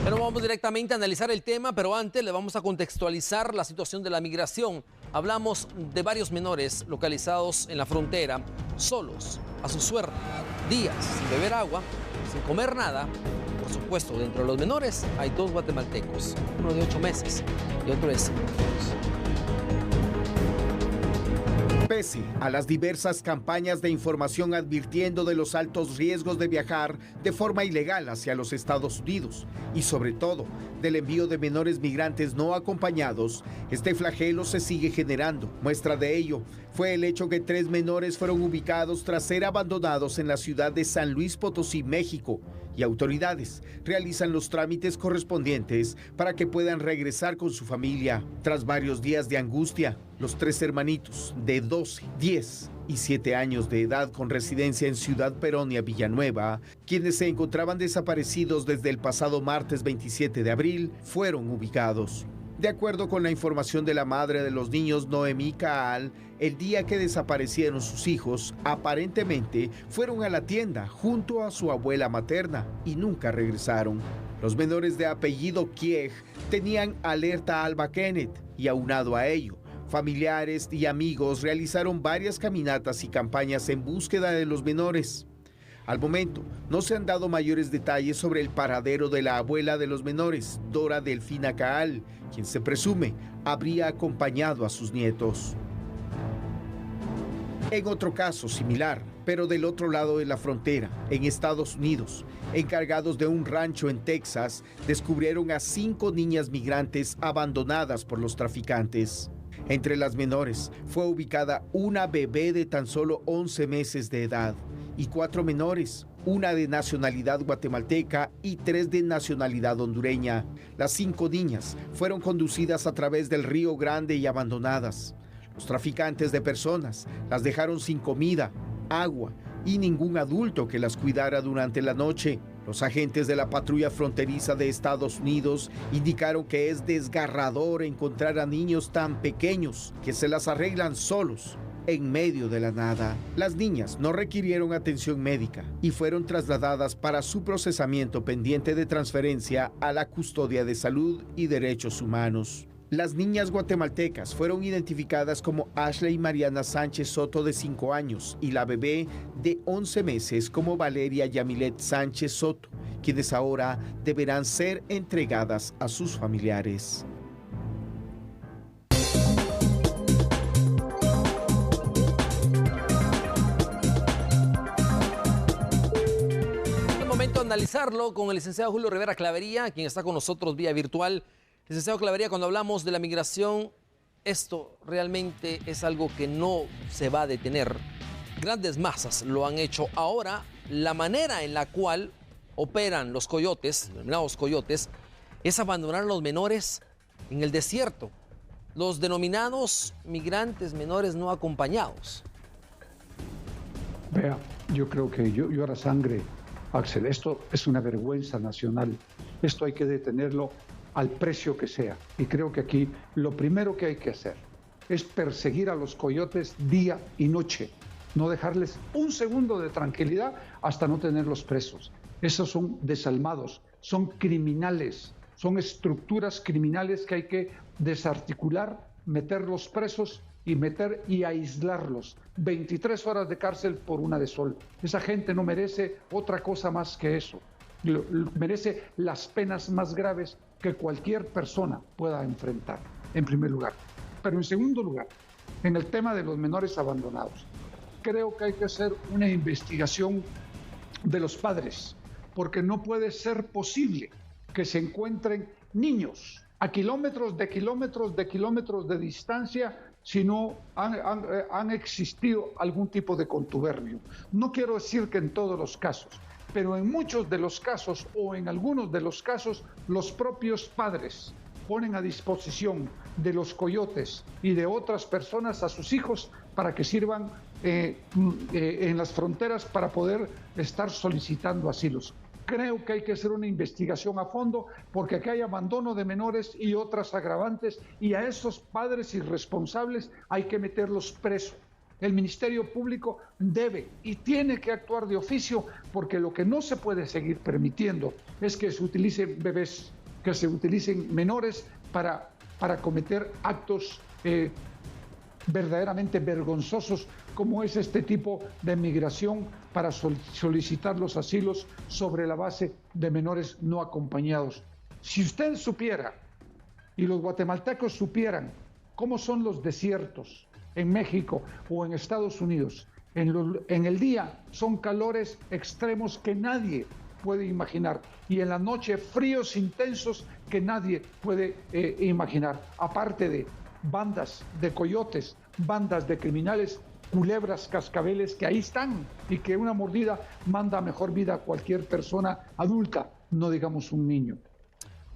Bueno, vamos directamente a analizar el tema, pero antes le vamos a contextualizar la situación de la migración. Hablamos de varios menores localizados en la frontera, solos, a su suerte, días sin beber agua, sin comer nada. Por supuesto, dentro de los menores hay 2 guatemaltecos, uno de 8 meses y otro de 5 años. Pese a las diversas campañas de información advirtiendo de los altos riesgos de viajar de forma ilegal hacia los Estados Unidos y sobre todo del envío de menores migrantes no acompañados, este flagelo se sigue generando. Muestra de ello fue el hecho que 3 menores fueron ubicados tras ser abandonados en la ciudad de San Luis Potosí, México, y autoridades realizan los trámites correspondientes para que puedan regresar con su familia. Tras varios días de angustia, los 3 hermanitos de 12, 10 y 7 años de edad con residencia en Ciudad Peronia, Villanueva, quienes se encontraban desaparecidos desde el pasado martes 27 de abril, fueron ubicados. De acuerdo con la información de la madre de los niños, Noemí Caal, el día que desaparecieron sus hijos, aparentemente fueron a la tienda junto a su abuela materna y nunca regresaron. Los menores de apellido Kieg tenían alerta Alba Kenneth y aunado a ello, familiares y amigos realizaron varias caminatas y campañas en búsqueda de los menores. Al momento, no se han dado mayores detalles sobre el paradero de la abuela de los menores, Dora Delfina Caal, quien se presume habría acompañado a sus nietos. En otro caso similar, pero del otro lado de la frontera, en Estados Unidos, encargados de un rancho en Texas, descubrieron a 5 niñas migrantes abandonadas por los traficantes. Entre las menores fue ubicada una bebé de tan solo 11 meses de edad y 4 menores, una de nacionalidad guatemalteca y 3 de nacionalidad hondureña. Las 5 niñas fueron conducidas a través del Río Grande y abandonadas. Los traficantes de personas las dejaron sin comida, agua y ningún adulto que las cuidara durante la noche. Los agentes de la patrulla fronteriza de Estados Unidos indicaron que es desgarrador encontrar a niños tan pequeños que se las arreglan solos en medio de la nada. Las niñas no requirieron atención médica y fueron trasladadas para su procesamiento pendiente de transferencia a la custodia de salud y derechos humanos. Las niñas guatemaltecas fueron identificadas como Ashley Mariana Sánchez Soto, de 5 años, y la bebé de 11 meses como Valeria Yamilet Sánchez Soto, quienes ahora deberán ser entregadas a sus familiares. Es momento de analizarlo con el licenciado Julio Rivera Clavería, quien está con nosotros vía virtual. Licenciado Clavería, cuando hablamos de la migración, esto realmente es algo que no se va a detener. Grandes masas lo han hecho. Ahora, la manera en la cual operan los coyotes, denominados coyotes, es abandonar a los menores en el desierto. Los denominados migrantes menores no acompañados. Vea, yo creo que llora sangre, Axel. Esto es una vergüenza nacional. Esto hay que detenerlo al precio que sea. Y creo que aquí lo primero que hay que hacer es perseguir a los coyotes día y noche. No dejarles un segundo de tranquilidad hasta no tenerlos presos. Esos son desalmados, son criminales, son estructuras criminales que hay que desarticular, meterlos presos y aislarlos. 23 horas de cárcel por una de sol. Esa gente no merece otra cosa más que eso. Merece las penas más graves que cualquier persona pueda enfrentar, en primer lugar. Pero en segundo lugar, en el tema de los menores abandonados, creo que hay que hacer una investigación de los padres, porque no puede ser posible que se encuentren niños a kilómetros de distancia si no han existido algún tipo de contubernio. No quiero decir que en todos los casos, pero en muchos de los casos o en algunos de los casos, los propios padres ponen a disposición de los coyotes y de otras personas a sus hijos para que sirvan en las fronteras para poder estar solicitando asilos. Creo que hay que hacer una investigación a fondo porque aquí hay abandono de menores y otras agravantes y a esos padres irresponsables hay que meterlos presos. El Ministerio Público debe y tiene que actuar de oficio porque lo que no se puede seguir permitiendo es que se utilicen bebés que se utilicen menores para cometer actos verdaderamente vergonzosos, como es este tipo de migración para solicitar los asilos sobre la base de menores no acompañados. Si usted supiera, y los guatemaltecos supieran, cómo son los desiertos en México o en Estados Unidos, en el día son calores extremos que nadie puede imaginar, y en la noche fríos intensos que nadie puede imaginar, aparte de bandas de coyotes, bandas de criminales, culebras, cascabeles que ahí están, y que una mordida manda mejor vida a cualquier persona adulta, no digamos un niño.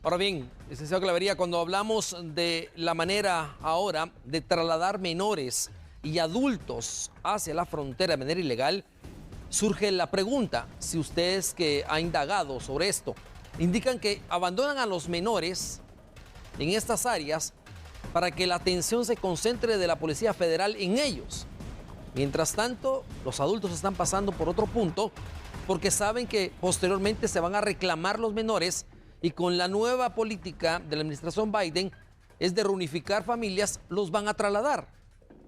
Ahora bien, licenciado Clavería, cuando hablamos de la manera ahora de trasladar menores y adultos hacia la frontera de manera ilegal, surge la pregunta, si ustedes que ha indagado sobre esto, indican que abandonan a los menores en estas áreas para que la atención se concentre de la Policía Federal en ellos. Mientras tanto, los adultos están pasando por otro punto porque saben que posteriormente se van a reclamar los menores, y con la nueva política de la administración Biden es de reunificar familias, los van a trasladar.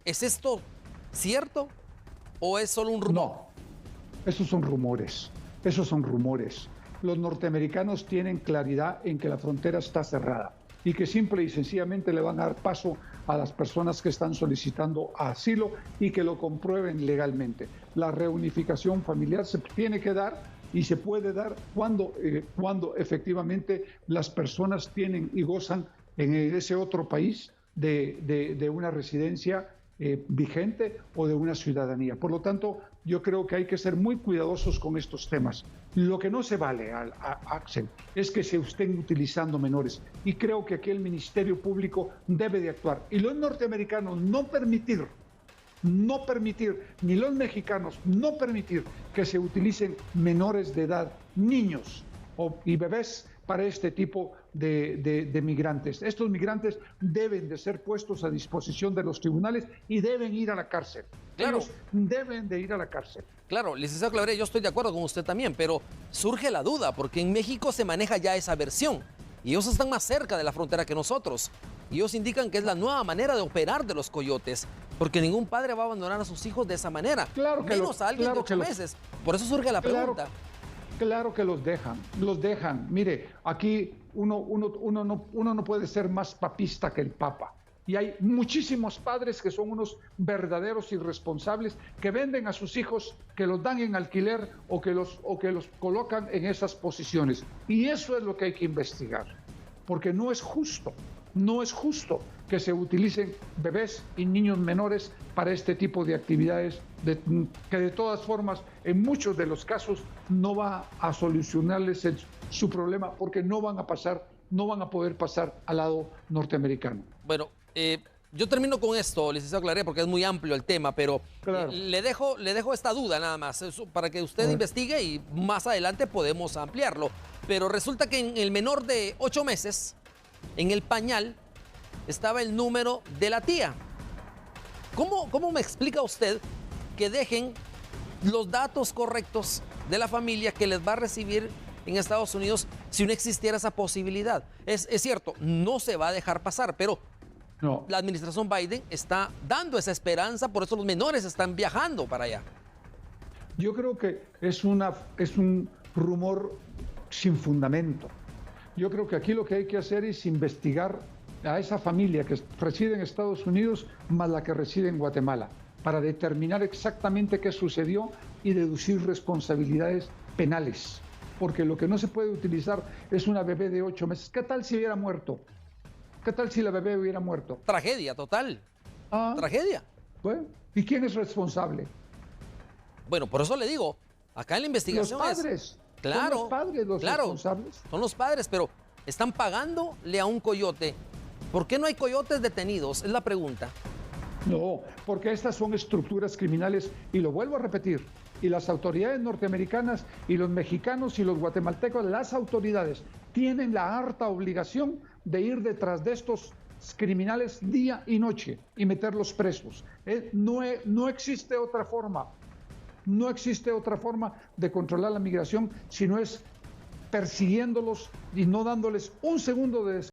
¿Es esto cierto o es solo un rumor? No, esos son rumores, esos son rumores. Los norteamericanos tienen claridad en que la frontera está cerrada y que simple y sencillamente le van a dar paso a las personas que están solicitando asilo y que lo comprueben legalmente. La reunificación familiar se tiene que dar y se puede dar cuando efectivamente las personas tienen y gozan en ese otro país de una residencia vigente o de una ciudadanía. Por lo tanto, yo creo que hay que ser muy cuidadosos con estos temas. Lo que no se vale, Axel, es que se estén utilizando menores. Y creo que aquí el Ministerio Público debe de actuar. Y los norteamericanos no permitir, ni los mexicanos, no permitir que se utilicen menores de edad, niños y bebés para este tipo de migrantes. Estos migrantes deben de ser puestos a disposición de los tribunales y deben ir a la cárcel. Claro. Ellos deben de ir a la cárcel. Claro, licenciado Clavería, yo estoy de acuerdo con usted también, pero surge la duda, porque en México se maneja ya esa versión y ellos están más cerca de la frontera que nosotros. Y ellos indican que es la nueva manera de operar de los coyotes, porque ningún padre va a abandonar a sus hijos de esa manera, claro que menos a alguien de 8 meses. Por eso surge la pregunta. Claro que los dejan. Mire, aquí uno no puede ser más papista que el Papa. Y hay muchísimos padres que son unos verdaderos irresponsables que venden a sus hijos, que los dan en alquiler o que los colocan en esas posiciones. Y eso es lo que hay que investigar, porque no es justo que se utilicen bebés y niños menores para este tipo de actividades que de todas formas en muchos de los casos no va a solucionarles su problema, porque no van a poder pasar al lado norteamericano. Bueno, yo termino con esto, licenciado Clavería, porque es muy amplio el tema, pero claro, le dejo esta duda nada más, para que usted investigue y más adelante podemos ampliarlo. Pero resulta que en el menor de 8 meses, en el pañal, estaba el número de la tía. ¿Cómo me explica usted que dejen los datos correctos de la familia que les va a recibir en Estados Unidos si no existiera esa posibilidad? Es cierto, no se va a dejar pasar, pero no. La administración Biden está dando esa esperanza, por eso los menores están viajando para allá. Yo creo que es un rumor sin fundamento. Yo creo que aquí lo que hay que hacer es investigar a esa familia que reside en Estados Unidos más la que reside en Guatemala, para determinar exactamente qué sucedió y deducir responsabilidades penales. Porque lo que no se puede utilizar es una bebé de 8 meses. ¿Qué tal si hubiera muerto? ¿Qué tal si la bebé hubiera muerto? Tragedia total. Tragedia. Bueno, ¿y quién es responsable? Bueno, por eso le digo, acá en la investigación los padres. Claro, son los padres los responsables. Son los padres, pero están pagándole a un coyote. ¿Por qué no hay coyotes detenidos? Es la pregunta. No, porque estas son estructuras criminales, y lo vuelvo a repetir, y las autoridades norteamericanas y los mexicanos y los guatemaltecos, las autoridades tienen la harta obligación de ir detrás de estos criminales día y noche y meterlos presos. No existe otra forma. No existe otra forma de controlar la migración si no es persiguiéndolos y no dándoles un segundo de